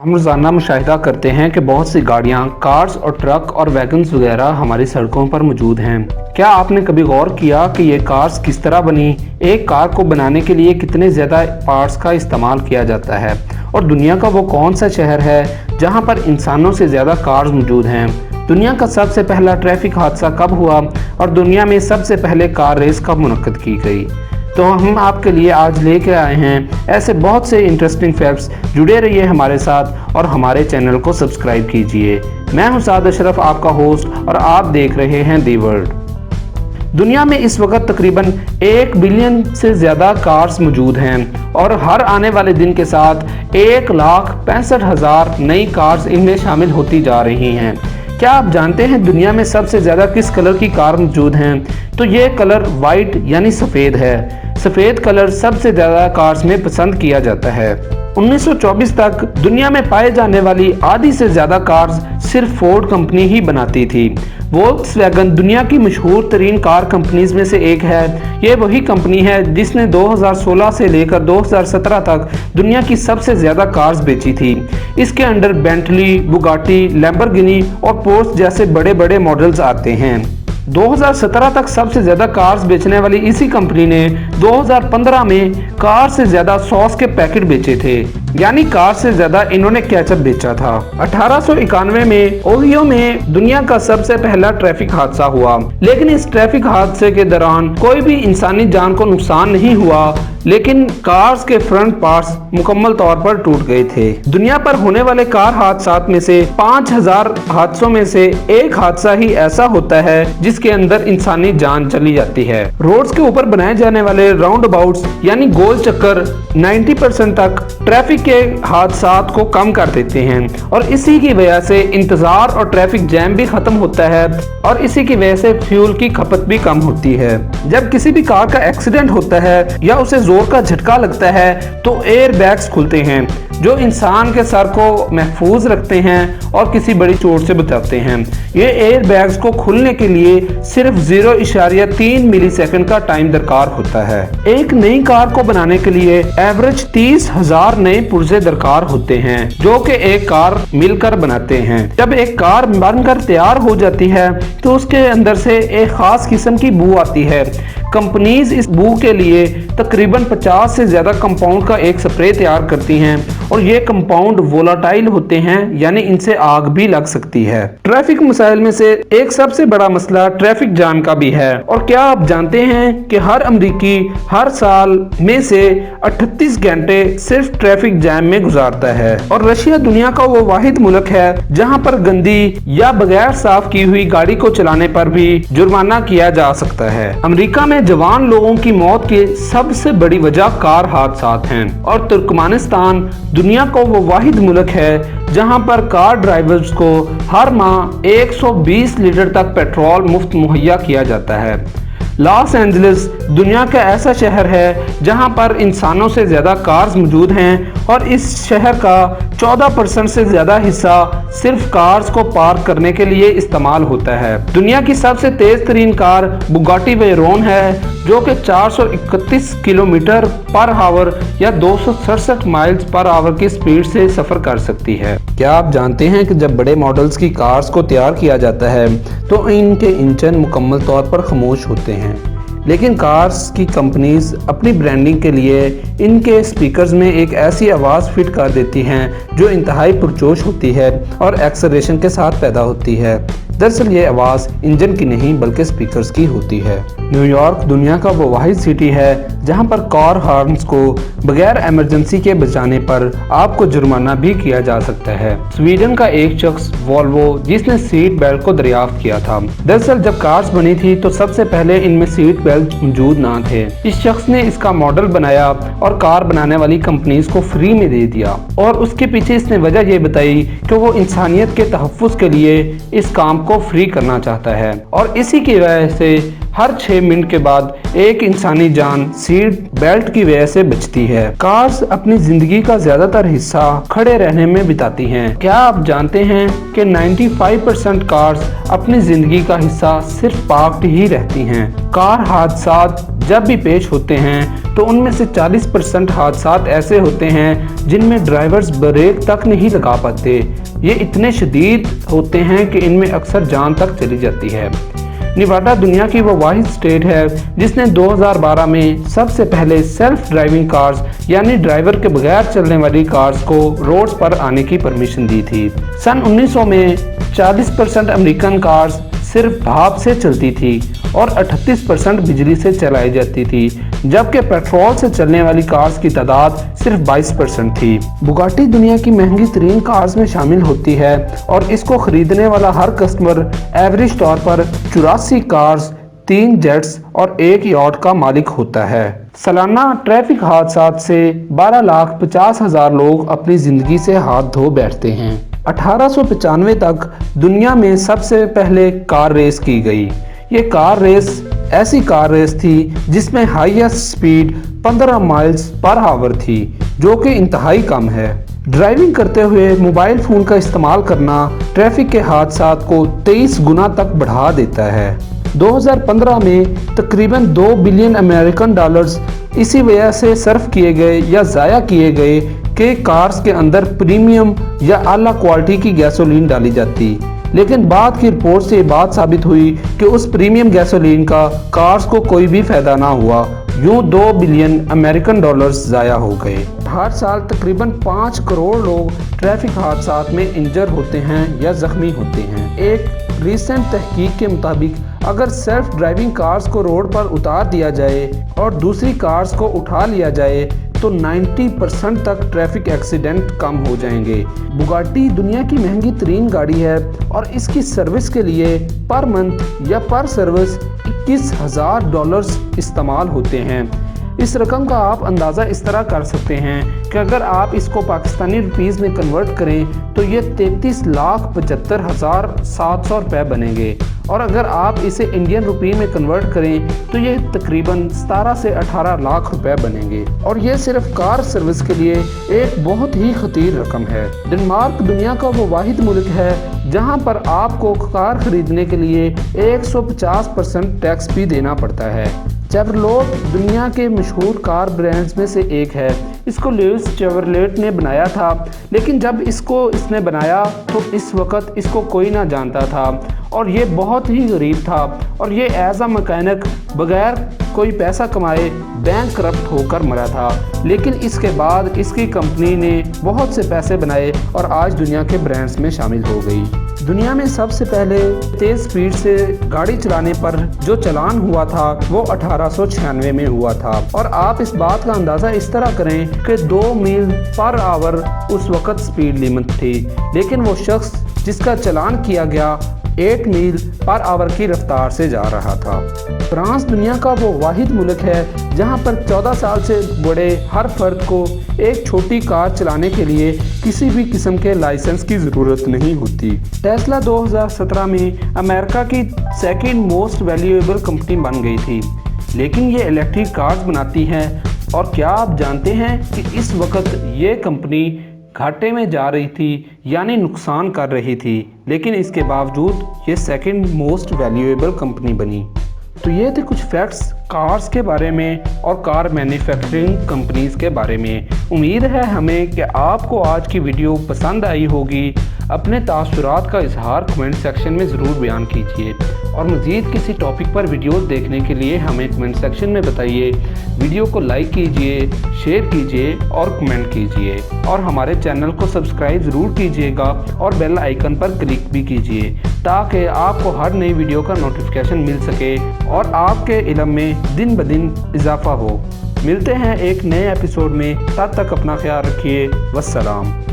हम रोज़ाना मुशाहिदा करते हैं कि बहुत सी गाड़ियाँ, कार्स और ट्रक और वैगन्स वगैरह हमारी सड़कों पर मौजूद हैं। क्या आपने कभी गौर किया कि ये कार्स किस तरह बनी? एक कार को बनाने के लिए कितने ज़्यादा पार्ट्स का इस्तेमाल किया जाता है? और दुनिया का वो कौन सा शहर है जहाँ पर इंसानों से ज़्यादा कार्स मौजूद हैं? दुनिया का सबसे पहला ट्रैफिक हादसा कब हुआ और दुनिया में सबसे पहले कार रेस कब मुनक्किद की गई? तो हम आपके लिए आज लेके आए हैं ऐसे बहुत से इंटरेस्टिंग फैक्ट्स। जुड़े रहिए हमारे साथ और हमारे चैनल को सब्सक्राइब कीजिए। मैं हूं साद अशरफ, आपका होस्ट, और आप देख रहे हैं दी वर्ल्ड। दुनिया में इस वक्त तकरीबन 1 बिलियन से ज़्यादा कार्स मौजूद हैं और हर आने वाले दिन के साथ 1,65,000 नई कार्स इनमें शामिल होती जा रही हैं। क्या आप जानते हैं दुनिया में सबसे ज़्यादा किस कलर की कार मौजूद हैं? तो ये कलर वाइट यानी सफ़ेद है। सफ़ेद कलर सबसे ज़्यादा कार्स में पसंद किया जाता है। 1924 तक दुनिया में पाए जाने वाली आधी से ज़्यादा कार्स सिर्फ फोर्ड कंपनी ही बनाती थी। वोल्क्सवैगन दुनिया की मशहूर तरीन कार कंपनीज में से एक है। ये वही कंपनी है जिसने 2016 से लेकर 2017 तक दुनिया की सबसे ज़्यादा कार्स बेची थी। इसके अंडर बेंटली, बुगाटी, लैम्बोर्गिनी और पोर्श जैसे बड़े बड़े मॉडल्स आते हैं। 2017 तक सबसे ज़्यादा कार्स बेचने वाली इसी कंपनी ने 2015 में कार से ज़्यादा सॉस के पैकेट बेचे थे, यानी कार से ज़्यादा इन्होंने केचप बेचा था। 1891 में ओहियो में दुनिया का सबसे पहला ट्रैफिक हादसा हुआ, लेकिन इस ट्रैफिक हादसे के दौरान कोई भी इंसानी जान को नुकसान नहीं हुआ, लेकिन कार्स के फ्रंट पार्ट्स मुकम्मल तौर पर टूट गए थे। दुनिया पर होने वाले कार हादसात में से 5000 हादसों में से एक हादसा ही ऐसा होता है जिसके अंदर इंसानी जान चली जाती है। रोड्स के ऊपर बनाए जाने वाले राउंड अबाउट्स यानी गोल चक्कर 90% तक ट्रैफिक के हादसात को कम कर देते हैं और इसी की वजह से इंतजार और ट्रैफिक जैम भी खत्म होता है और इसी की वजह से फ्यूल की खपत भी कम होती है। जब किसी भी कार का एक्सीडेंट होता है या उसे जोर का झटका लगता है तो एयर बैग्स खुलते हैं जो इंसान के सर को महफूज रखते हैं और किसी बड़ी चोट से बचाते हैं। ये एयर बैग्स को खुलने के लिए सिर्फ 0.3 मिलीसेकंड का टाइम दरकार होता है। एक नई कार को बनाने के लिए एवरेज 30,000 नए पुर्जे दरकार होते हैं जो कि एक कार मिलकर बनाते हैं। जब एक कार बनकर तैयार हो जाती है तो उसके अंदर से एक खास किस्म की बू आती है। कंपनीज इस बू के लिए तकरीबन 50 से ज्यादा कंपाउंड का एक स्प्रे तैयार करती हैं और ये कंपाउंड वोलाटाइल होते हैं, यानी इनसे आग भी लग सकती है। ट्रैफिक मसाइल में से एक सबसे बड़ा मसला ट्रैफिक जाम का भी है। और क्या आप जानते हैं कि हर अमरीकी हर साल में से 38 घंटे सिर्फ ट्रैफिक जैम में गुजारता है। और रशिया दुनिया का वो वाहिद मुल्क है जहां पर गंदी या बगैर साफ की हुई गाड़ी को चलाने पर भी जुर्माना किया जा सकता है। अमेरिका में जवान लोगों की मौत की सबसे बड़ी वजह कार हादसात हैं। और तुर्कमेनिस्तान दुनिया का वो वाहिद मुल्क है जहां पर कार ड्राइवर्स को हर माह 120 लीटर तक पेट्रोल मुफ्त मुहैया किया जाता है। लॉस एंजलिस दुनिया का ऐसा शहर है जहां पर इंसानों से ज़्यादा कार्स मौजूद हैं और इस शहर का 14% से ज़्यादा हिस्सा सिर्फ कार्स को पार्क करने के लिए इस्तेमाल होता है। दुनिया की सबसे तेज़ तरीन कार बुगाटी वेरोन है जो कि 431 किलोमीटर पर आवर या 267 माइल्स पर आवर की स्पीड से सफ़र कर सकती है। क्या आप जानते हैं कि जब बड़े मॉडल्स की कार्स को तैयार किया जाता है तो इनके इंजन मुकम्मल तौर पर खामोश होते हैं, लेकिन कार्स की कंपनीज अपनी ब्रांडिंग के लिए इनके स्पीकर्स में एक ऐसी आवाज़ फिट कर देती हैं जो इंतहाई पुरजोश होती है और एक्सेलरेशन के साथ पैदा होती है। दरअसल ये आवाज़ इंजन की नहीं बल्कि स्पीकर्स की होती है। न्यूयॉर्क दुनिया का वो वाहिद सिटी है जहां पर कार हॉर्न्स को बगैर इमरजेंसी के बजाने पर आपको जुर्माना भी किया जा सकता है। स्वीडन का एक शख्स वोल्वो जिसने सीट बेल्ट को दरियाफ्त किया था। दरअसल जब कार्स बनी थी तो सबसे पहले इनमें सीट बेल्ट मौजूद ना थे। इस शख्स ने इसका मॉडल बनाया और कार बनाने वाली कंपनीज को फ्री में दे दिया और उसके पीछे इसने वजह ये बताई कि वो इंसानियत के तहफ़्फ़ुज़ के लिए इस काम को फ्री करना चाहता है और इसी की वजह से हर 6 मिनट के बाद एक इंसानी जान सीट बेल्ट की वजह से बचती है। कार्स अपनी जिंदगी का ज्यादातर हिस्सा खड़े रहने में बिताती हैं। क्या आप जानते हैं कि 95% कार्स अपनी जिंदगी का हिस्सा सिर्फ पार्क्ड ही रहती हैं। कार हादसात जब भी पेश होते हैं तो उनमें से 40% हादसात ऐसे होते हैं जिनमें ड्राइवर्स ब्रेक तक नहीं लगा पाते। ये इतने शदीद होते हैं कि इनमें अक्सर जान तक चली जाती है। निवाडा दुनिया की वो वाहिद स्टेट है जिसने 2012 में सबसे पहले सेल्फ ड्राइविंग कार्स यानी ड्राइवर के बगैर चलने वाली कार्स को रोड्स पर आने की परमिशन दी थी। सन 1900 में 40% अमेरिकन कार्स सिर्फ भाप से चलती थी और 38% बिजली से चलाई जाती थी, जबकि पेट्रोल से चलने वाली कार्स की तादाद सिर्फ 22% थी। बुगाटी दुनिया की महंगी तरीन कार्स में शामिल होती है और इसको खरीदने वाला हर कस्टमर एवरेज तौर पर 84 कार्स, 3 जेट्स और 1 यॉट का मालिक होता है। सालाना ट्रैफिक हादसात से 12,50,000 लोग अपनी जिंदगी से हाथ धो बैठते हैं। 1895 तक दुनिया में सबसे पहले कार रेस की गई। ये कार रेस ऐसी कार रेस थी जिसमें highest speed 15 miles per hour थी, जो कि इंतहाई कम है। ड्राइविंग करते हुए मोबाइल फ़ोन का इस्तेमाल करना ट्रैफिक के हादसात को 23 गुना तक बढ़ा देता है। 2015 में तकरीबन 2 बिलियन अमेरिकन डॉलर्स इसी वजह से सर्फ किए गए या ज़ाया किए गए कि कार्स के अंदर प्रीमियम या आला क्वालिटी की गैसोलीन डाली जाती। लेकिन बाद की रिपोर्ट से ये बात साबित हुई कि उस प्रीमियम गैसोलीन का कार्स को कोई भी फायदा ना हुआ। यूं 2 बिलियन अमेरिकन डॉलर्स ज़ाया हो गए। हर साल तकरीबन 5 करोड़ लोग ट्रैफिक हादसात में इंजर होते हैं या जख्मी होते हैं। एक रीसेंट तहकीक के मुताबिक अगर सेल्फ ड्राइविंग कार्स को रोड पर उतार दिया जाए और दूसरी कार्स को उठा लिया जाए तो 90% तक ट्रैफिक एक्सीडेंट कम हो जाएंगे। बुगाटी दुनिया की महंगी तरीन गाड़ी है और इसकी सर्विस के लिए पर मंथ या पर सर्विस $21,000 इस्तेमाल होते हैं। इस रकम का आप अंदाज़ा इस तरह कर सकते हैं कि अगर आप इसको पाकिस्तानी रुपीज़ में कन्वर्ट करें तो ये 33,75,700 रुपये बनेंगे, और अगर आप इसे इंडियन रुपये में कन्वर्ट करें तो ये तकरीबन 17 से 18 लाख रुपए बनेंगे। और ये सिर्फ कार सर्विस के लिए एक बहुत ही खतीर रकम है। डेनमार्क दुनिया का वो वाहिद मुल्क है जहाँ पर आपको कार खरीदने के लिए 150% टैक्स भी देना पड़ता है। चेवरलेट दुनिया के मशहूर कार ब्रांड्स में से एक है। इसको लुइस चेवरलेट ने बनाया था, लेकिन जब इसने बनाया तो इस वक्त इसको कोई ना जानता था और ये बहुत ही गरीब था और ये एज अ मैकेनिक बगैर कोई पैसा कमाए बैंक करप्ट होकर मरा था। लेकिन इसके बाद इसकी कंपनी ने बहुत से पैसे बनाए और आज दुनिया के ब्रांड्स में शामिल हो गई। दुनिया में सबसे पहले तेज स्पीड से गाड़ी चलाने पर जो चालान हुआ था वो 1896 में हुआ था। और आप इस बात का अंदाज़ा इस तरह करें कि 2 मील पर आवर उस वक़्त स्पीड लिमिट थी, लेकिन वो शख्स जिसका चालान किया गया 8 मील पर आवर की रफ्तार से जा रहा था। फ्रांस दुनिया का वो वाहिद मुल्क है जहां पर 14 साल से बड़े हर फर्द को एक छोटी कार चलाने के लिए किसी भी किस्म के लाइसेंस की ज़रूरत नहीं होती। टेस्ला 2017 में अमेरिका की सेकंड मोस्ट वैल्यूएबल कंपनी बन गई थी, लेकिन ये इलेक्ट्रिक कार्स बनाती है। और क्या आप जानते हैं कि इस वक्त ये कंपनी घाटे में जा रही थी, यानी नुकसान कर रही थी, लेकिन इसके बावजूद ये सेकंड मोस्ट वैल्यूएबल कंपनी बनी। तो ये थे कुछ फैक्ट्स कार्स के बारे में और कार मैन्युफैक्चरिंग कंपनीज़ के बारे में। उम्मीद है हमें कि आपको आज की वीडियो पसंद आई होगी। अपने तासुरात का इजहार कमेंट सेक्शन में ज़रूर बयान कीजिए और मज़ीद किसी टॉपिक पर वीडियोस देखने के लिए हमें कमेंट सेक्शन में बताइए। वीडियो को लाइक कीजिए, शेयर कीजिए और कमेंट कीजिए, और हमारे चैनल को सब्सक्राइब ज़रूर कीजिएगा और बेल आइकन पर क्लिक भी कीजिए ताकि आपको हर नई वीडियो का नोटिफिकेशन मिल सके और आपके इल्म में दिन ब दिन इजाफा हो। मिलते हैं एक नए एपिसोड में, तब तक अपना ख्याल रखिए। वस्सलाम।